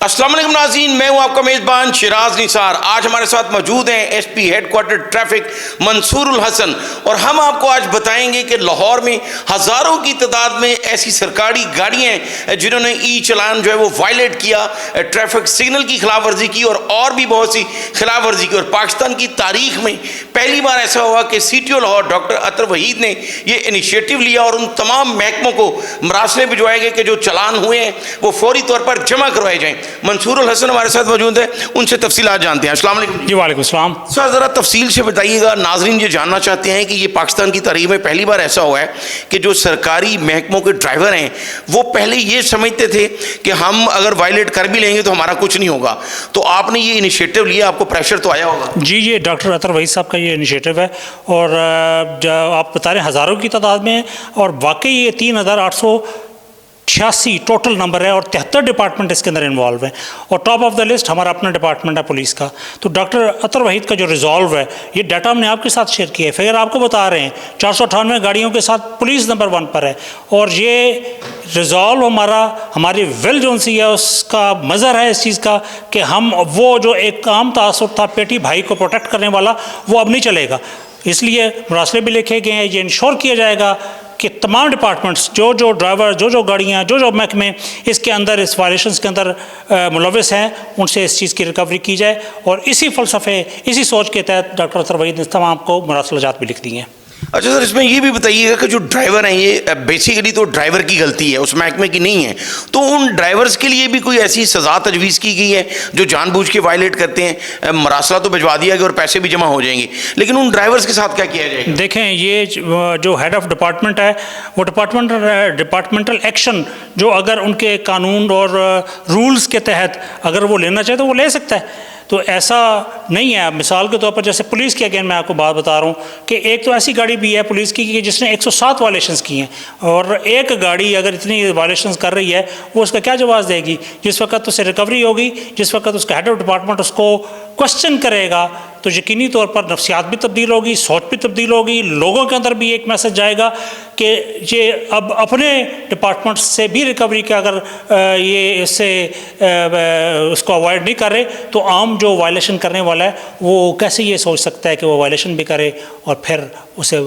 अस्सलाम वालेकुम नाज़रीन, मैं हूं आपका मेज़बान शिराज निसार। आज हमारे साथ मौजूद हैं एसपी हेडक्वार्टर ट्रैफिक मंसूरुल हसन और हम आपको आज बताएंगे कि लाहौर में हज़ारों की तादाद में ऐसी सरकारी गाड़ियां हैं जिन्होंने ई चलान जो है वो वायलेट किया, ट्रैफिक सिग्नल की खिलाफ वर्जी की और भी बहुत सी खिलाफ वर्जी की। और पाकिस्तान की तारीख में पहली बार ऐसा हुआ कि CTO लाहौर डॉक्टर अतर वहीद ने ये इनिशिएटिव लिया और उन तमाम महकमों को मरासले भिजवाए गए कि जो चलान हुए हैं वो फौरी तौर पर जमा करवाए जाएँ। मंसूरुल हसन हमारे साथ मौजूद है, उनसे तफसीलात जानते हैं। अस्सलाम वालेकुम जी। वालेकुम सलाम। सर ज़रा तफसील से बताइएगा, नाजरीन ये जानना चाहते हैं कि ये पाकिस्तान की तारीख में पहली बार ऐसा हुआ है कि जो सरकारी महकमों के ड्राइवर हैं वो पहले ये समझते थे कि हम अगर वायलेट कर भी लेंगे तो हमारा कुछ नहीं होगा, तो आपने ये इनिशिएटिव लिया, आपको प्रेशर तो आया होगा। जी, ये डॉक्टर अतर वहीद साहब का ये इनिशिएटिव है और आप बता रहे हैं हज़ारों की तादाद में, और वाकई ये 3886 टोटल नंबर है और 73 डिपार्टमेंट इसके अंदर इन्वॉल्व हैं और टॉप ऑफ द लिस्ट हमारा अपना डिपार्टमेंट है पुलिस का। तो डॉक्टर अतर वहीद का जो रिजॉल्व है, ये डाटा हमने आपके साथ शेयर किया है। फिगर आपको बता रहे हैं 498 गाड़ियों के साथ पुलिस नंबर 1 पर है और ये रिजॉल्व हमारी विल जो सी है उसका मज़र है इस चीज़ का कि हम वो जो एक आम तासुर था पेटी भाई को प्रोटेक्ट करने वाला, वो अब नहीं चलेगा। इसलिए मरासले भी लिखे गए हैं, ये इंश्योर किया जाएगा कि तमाम डिपार्टमेंट्स जो ड्राइवर जो गाड़ियाँ जो महकमे इसके अंदर इस वायलेशंस के अंदर मुलविस हैं, उनसे इस चीज़ की रिकवरी की जाए। और इसी फ़लसफ़े, इसी सोच के तहत डॉक्टर अतर वहीद ने तमाम को मरासलाजात भी लिख दिए हैं। अच्छा सर, इसमें ये भी बताइएगा कि जो ड्राइवर हैं ये बेसिकली तो ड्राइवर की गलती है, उस महकमे की नहीं है, तो उन ड्राइवर्स के लिए भी कोई ऐसी सज़ा तजवीज़ की गई है जो जानबूझ के वायलेट करते हैं? मरासला तो भिजवा दिया गया और पैसे भी जमा हो जाएंगे, लेकिन उन ड्राइवर्स के साथ क्या किया जाएगा? देखें, ये जो हेड ऑफ डिपार्टमेंट है वो डिपार्टमेंटल एक्शन जो अगर उनके कानून और रूल्स के तहत अगर वो लेना चाहे तो वो ले सकता है। तो ऐसा नहीं है। मिसाल के तौर पर जैसे पुलिस की, अगेन मैं आपको बात बता रहा हूँ कि एक तो ऐसी गाड़ी भी है पुलिस की कि जिसने 107 वायलेशंस की हैं, और एक गाड़ी अगर इतनी वायलेशंस कर रही है वो उसका क्या जवाब देगी? जिस वक्त उससे रिकवरी होगी, जिस वक्त उसका हेड ऑफ डिपार्टमेंट उसको क्वेश्चन करेगा, तो यकीनी तौर पर नफ्सियात भी तब्दील होगी, सोच भी तब्दील होगी, लोगों के अंदर भी एक मैसेज जाएगा कि ये अब अपने डिपार्टमेंट से भी रिकवरी का अगर ये इससे उसको अवॉइड नहीं कर रहे तो आम जो वायलेशन करने वाला है वो कैसे ये सोच सकता है कि वो वायलेशन भी करे और फिर उसे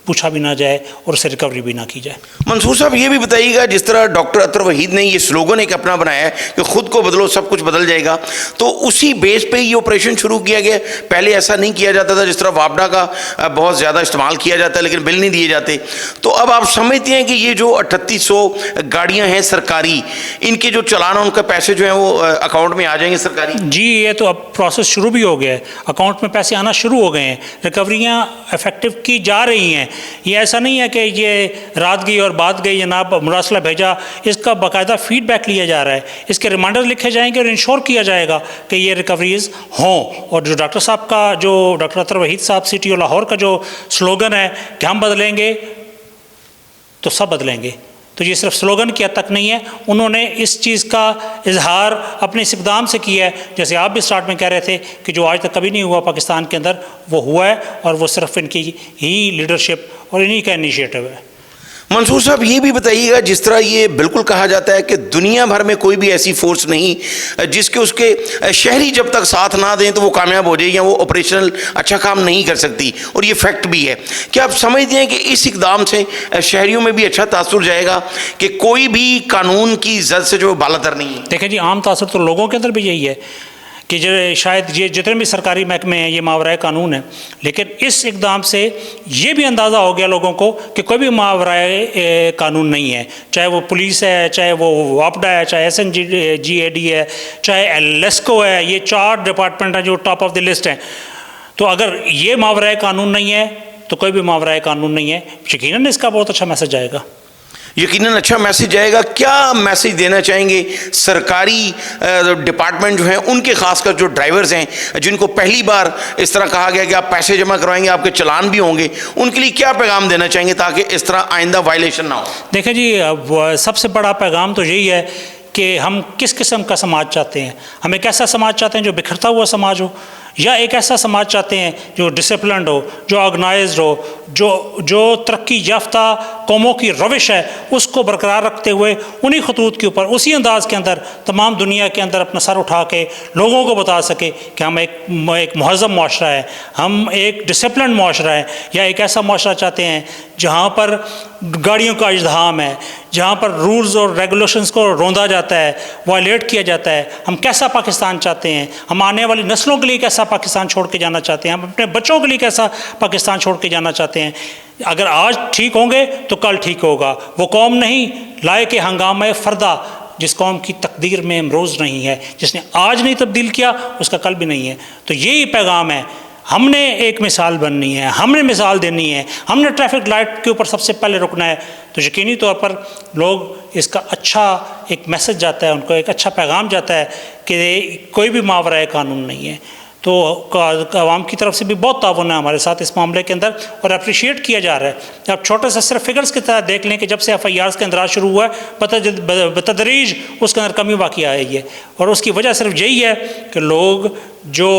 पूछा भी ना जाए और उससे रिकवरी भी ना की जाए। मंसूर साहब, ये भी बताइएगा, जिस तरह डॉक्टर अतर वहीद ने ये स्लोगन एक अपना बनाया है कि खुद को बदलो सब कुछ बदल जाएगा, तो उसी बेस पे ये ऑपरेशन शुरू किया गया। पहले ऐसा नहीं किया जाता था, जिस तरह वापडा का बहुत ज़्यादा इस्तेमाल किया जाता है लेकिन बिल नहीं दिए जाते। तो अब आप समझते हैं कि ये जो 3800 गाड़ियाँ हैं सरकारी, इनके जो चलान है उनका पैसे जो हैं वो अकाउंट में आ जाएंगे सरकारी? जी, ये तो अब प्रोसेस शुरू भी हो गया है, अकाउंट में पैसे आना शुरू हो गए हैं, रिकवरियाँ इफेक्टिव की जा रही हैं। ये ऐसा नहीं है कि ये रात गई और बात गई, जनाब मुरासला भेजा, इसका बाकायदा फीडबैक लिया जा रहा है, इसके रिमाइंडर लिखे जाएंगे और इंश्योर किया जाएगा कि ये रिकवरीज हों। और जो डॉक्टर साहब का, जो डॉक्टर अतर वहीद साहब CTO लाहौर का जो स्लोगन है कि हम बदलेंगे तो सब बदलेंगे, तो ये सिर्फ स्लोगन की हद तक नहीं है, उन्होंने इस चीज़ का इजहार अपने इस इक़दाम से किया है। जैसे आप भी स्टार्ट में कह रहे थे कि जो आज तक कभी नहीं हुआ पाकिस्तान के अंदर, वो हुआ है और वो सिर्फ इनकी ही लीडरशिप और इन्हीं का इनिशिएटिव है। मंसूर साहब, ये भी बताइएगा, जिस तरह ये बिल्कुल कहा जाता है कि दुनिया भर में कोई भी ऐसी फोर्स नहीं जिसके उसके शहरी जब तक साथ ना दें तो वो कामयाब हो जाए या वो ऑपरेशनल अच्छा काम नहीं कर सकती, और ये फैक्ट भी है। क्या आप समझते हैं कि इस इकदाम से शहरियों में भी अच्छा तासुर जाएगा कि कोई भी कानून की इज्जत से जो बालातर नहीं है? देखें जी, आम तासुर तो लोगों के अंदर भी यही है कि जो शायद ये जितने भी सरकारी महकमे हैं ये मावराए कानून है, लेकिन इस इक़दाम से ये भी अंदाज़ा हो गया लोगों को कि कोई भी मावराए कानून नहीं है, चाहे वो पुलिस है, चाहे वो वापडा है, चाहे SNGAD है, चाहे LESCO है, ये 4 डिपार्टमेंट हैं जो टॉप ऑफ द लिस्ट हैं। तो अगर ये मावराए कानून नहीं है तो कोई भी मावराए कानून नहीं है। यकीनन इसका बहुत अच्छा मैसेज आएगा, यकीनन अच्छा मैसेज आएगा। क्या मैसेज देना चाहेंगे सरकारी डिपार्टमेंट जो हैं उनके, खासकर जो ड्राइवर्स हैं जिनको पहली बार इस तरह कहा गया कि आप पैसे जमा करवाएंगे आपके चलान भी होंगे, उनके लिए क्या पैगाम देना चाहेंगे ताकि इस तरह आइंदा वायलेशन ना हो? देखें जी, सबसे बड़ा पैगाम तो यही है कि हम किस किस्म का समाज चाहते हैं, हम एक ऐसा समाज चाहते हैं जो बिखरता हुआ समाज हो, یا ایک ایسا سماج چاہتے ہیں جو ڈسپلنڈ ہو, جو آرگنائزڈ ہو, جو ترقی یافتہ قوموں کی روش ہے اس کو برقرار رکھتے ہوئے انہی خطوط کے اوپر اسی انداز کے اندر تمام دنیا کے اندر اپنا سر اٹھا کے لوگوں کو بتا سکے کہ ہم ایک مہذب معاشرہ ہے, ہم ایک ڈسپلنڈ معاشرہ ہے, یا ایک ایسا معاشرہ چاہتے ہیں جہاں پر گاڑیوں کا ازدحام ہے, جہاں پر رولز اور ریگولیشنز کو روندا جاتا ہے, وائلیٹ کیا جاتا ہے. ہم کیسا پاکستان چاہتے ہیں, ہم آنے والی نسلوں کے لیے کیسا پاکستان چھوڑ کے جانا چاہتے ہیں, ہم اپنے بچوں کے لیے کیسا پاکستان چھوڑ کے جانا چاہتے ہیں. اگر آج ٹھیک ہوں گے تو کل ٹھیک ہوگا. وہ قوم نہیں لائق ہنگامہ فردہ جس قوم کی تقدیر میں امروز نہیں ہے, جس نے آج نہیں تبدیل کیا اس کا کل بھی نہیں ہے. تو یہی پیغام ہے. ہم نے ایک مثال بننی ہے, ہم نے مثال دینی ہے, ہم نے ٹریفک لائٹ کے اوپر سب سے پہلے رکنا ہے. تو یقینی طور پر لوگ اس کا اچھا ایک میسج جاتا ہے, ان کو ایک اچھا پیغام جاتا ہے کہ کوئی بھی ماورائے قانون نہیں ہے. تو عوام کی طرف سے بھی بہت تعاون ہے ہمارے ساتھ اس معاملے کے اندر اور اپریشیٹ کیا جا رہا ہے. آپ چھوٹے سے صرف فگرز کی طرح دیکھ لیں کہ جب سے FIRs کا اندراج شروع ہوا ہے بتدریج اس کے اندر کمی واقع آئی ہے, اور اس کی وجہ صرف یہی ہے کہ لوگ جو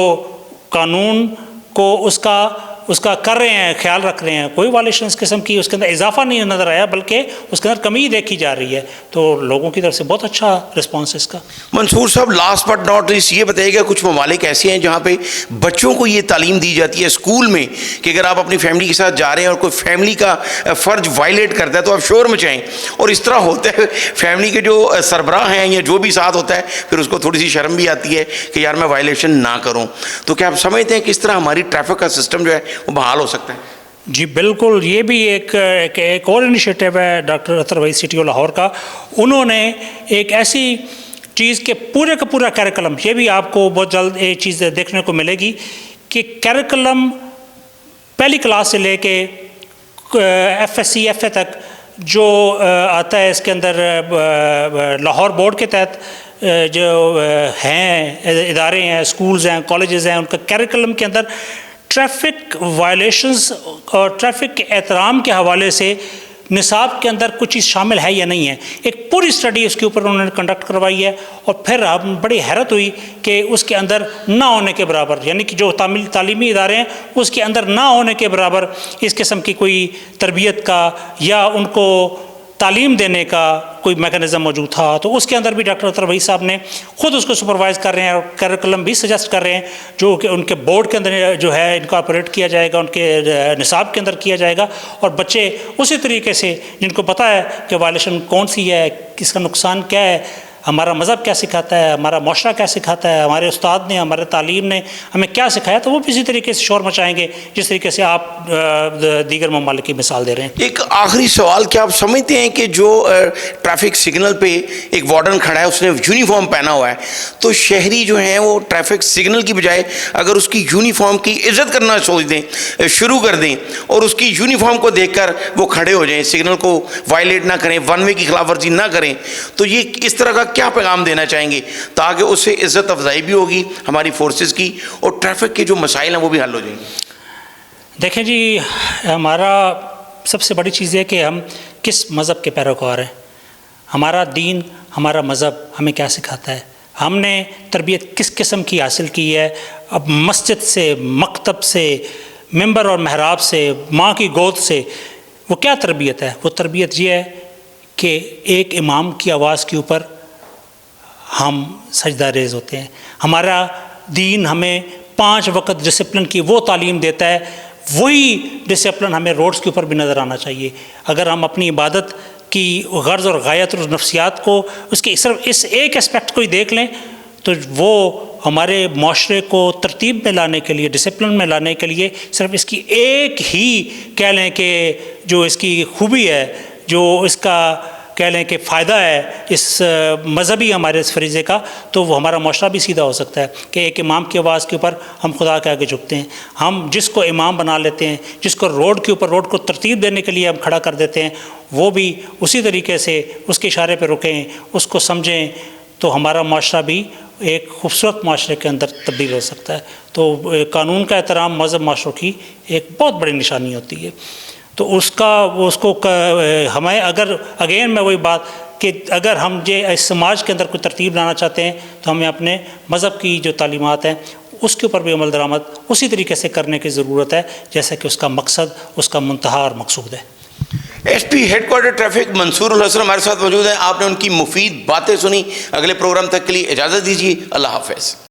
قانون کو اس کا کر رہے ہیں, خیال رکھ رہے ہیں, کوئی وائلیشن اس قسم کی اس کے اندر اضافہ نہیں نظر آیا بلکہ اس کے اندر کمی ہی دیکھی جا رہی ہے. تو لوگوں کی طرف سے بہت اچھا رسپانس ہے اس کا. منصور صاحب, لاسٹ بٹ ناٹ لیسٹ یہ بتائیے گا کچھ ممالک ایسے ہیں جہاں پہ بچوں کو یہ تعلیم دی جاتی ہے اسکول میں کہ اگر آپ اپنی فیملی کے ساتھ جا رہے ہیں اور کوئی فیملی کا فرض وائلیٹ کرتا ہے تو آپ شور مچائیں, اور اس طرح ہوتا ہے فیملی کے جو سربراہ ہیں یا جو بھی ساتھ ہوتا ہے پھر اس کو تھوڑی سی شرم بھی آتی ہے کہ یار میں وائلیشن نہ کروں. تو کیا آپ سمجھتے ہیں کہ اس طرح ہماری ٹریفک کا سسٹم جو ہے وہ بحال ہو سکتا ہے؟ جی بالکل, یہ بھی ایک اور انیشیٹو ہے doctor Athar Waheed C T O Lahore کا. انہوں نے ایک ایسی چیز کے پورے کا پورا کیریکلم, یہ بھی آپ کو بہت جلد یہ چیز دیکھنے کو ملے گی کہ کیریکلم پہلی کلاس سے لے کے FSC FA تک جو آتا ہے اس کے اندر لاہور بورڈ کے تحت جو ہیں ادارے ہیں, اسکولز ہیں, کالجز ہیں, ان کا کیریکلم کے اندر ٹریفک وائلیشنز اور ٹریفک کے احترام کے حوالے سے نصاب کے اندر کچھ چیز شامل ہے یا نہیں ہے. ایک پوری اسٹڈی اس کے اوپر انہوں نے کنڈکٹ کروائی ہے, اور پھر ہم بڑی حیرت ہوئی کہ اس کے اندر نہ ہونے کے برابر, یعنی کہ جو تعلیمی ادارے ہیں اس کے اندر نہ ہونے کے برابر اس قسم کی کوئی تربیت کا یا ان کو تعلیم دینے کا کوئی میکانزم موجود تھا. تو اس کے اندر بھی ڈاکٹر اطہر وحید صاحب نے خود اس کو سپروائز کر رہے ہیں اور کیریکلم بھی سجیسٹ کر رہے ہیں جو کہ ان کے بورڈ کے اندر جو ہے ان کو آپریٹ کیا جائے گا, ان کے نصاب کے اندر کیا جائے گا, اور بچے اسی طریقے سے جن کو پتہ ہے کہ وائلیشن کون سی ہے, کس کا نقصان کیا ہے, ہمارا مذہب کیا سکھاتا ہے, ہمارا معاشرہ کیا سکھاتا ہے, ہمارے استاد نے, ہمارے تعلیم نے ہمیں کیا سکھایا, تو وہ بھی اسی طریقے سے شور مچائیں گے جس طریقے سے آپ دیگر ممالک کی مثال دے رہے ہیں. ایک آخری سوال, کیا آپ سمجھتے ہیں کہ جو ٹریفک سگنل پہ ایک وارڈن کھڑا ہے اس نے یونیفارم پہنا ہوا ہے, تو شہری جو ہیں وہ ٹریفک سگنل کی بجائے اگر اس کی یونیفارم کی عزت کرنا شروع کر دیں اور اس کی یونیفارم کو دیکھ کر وہ کھڑے ہو جائیں, سگنل کو وائلیٹ نہ کریں, ون وے کی خلاف ورزی نہ کریں, تو یہ اس طرح کا کیا پیغام دینا چاہیں گے تاکہ اس سے عزت افزائی بھی ہوگی ہماری فورسز کی اور ٹریفک کے جو مسائل ہیں وہ بھی حل ہو جائیں گے؟ دیکھیں جی, ہمارا سب سے بڑی چیز ہے کہ ہم کس مذہب کے پیروکار ہیں. ہمارا دین, ہمارا مذہب ہمیں کیا سکھاتا ہے, ہم نے تربیت کس قسم کی حاصل کی ہے. اب مسجد سے, مکتب سے, ممبر اور محراب سے, ماں کی گود سے, وہ کیا تربیت ہے؟ وہ تربیت یہ ہے کہ ایک امام کی آواز کے اوپر ہم سجدہ ریز ہوتے ہیں. ہمارا دین ہمیں 5 وقت ڈسپلن کی وہ تعلیم دیتا ہے, وہی ڈسپلن ہمیں روڈز کے اوپر بھی نظر آنا چاہیے. اگر ہم اپنی عبادت کی غرض اور غایت اور نفسیات کو اس کے صرف اس ایک اسپیکٹ کو ہی دیکھ لیں تو وہ ہمارے معاشرے کو ترتیب میں لانے کے لیے, ڈسپلن میں لانے کے لیے صرف اس کی ایک ہی کہہ لیں کہ جو اس کی خوبی ہے, جو اس کا کہہ لیں کہ فائدہ ہے اس مذہبی ہمارے اس فریضے کا, تو وہ ہمارا معاشرہ بھی سیدھا ہو سکتا ہے کہ ایک امام کی آواز کے اوپر ہم خدا کے آگے جھکتے ہیں. ہم جس کو امام بنا لیتے ہیں, جس کو روڈ کے اوپر روڈ کو ترتیب دینے کے لیے ہم کھڑا کر دیتے ہیں, وہ بھی اسی طریقے سے اس کے اشارے پہ رکیں, اس کو سمجھیں, تو ہمارا معاشرہ بھی ایک خوبصورت معاشرے کے اندر تبدیل ہو سکتا ہے. تو قانون کا احترام مہذب معاشروں کی ایک بہت بڑی نشانی ہوتی ہے. تو اس کو ہمیں اگر اگین میں وہی بات کہ اگر ہم اس سماج کے اندر کوئی ترتیب لانا چاہتے ہیں تو ہمیں اپنے مذہب کی جو تعلیمات ہیں اس کے اوپر بھی عمل درآمد اسی طریقے سے کرنے کی ضرورت ہے جیسا کہ اس کا مقصد، اس کا منتہا اور مقصود ہے۔ S P headquarter traffic Mansoor ul-Hassan ہمارے ساتھ موجود ہیں، آپ نے ان کی مفید باتیں سنی۔ اگلے پروگرام تک کے لیے اجازت دیجیے، اللہ حافظ۔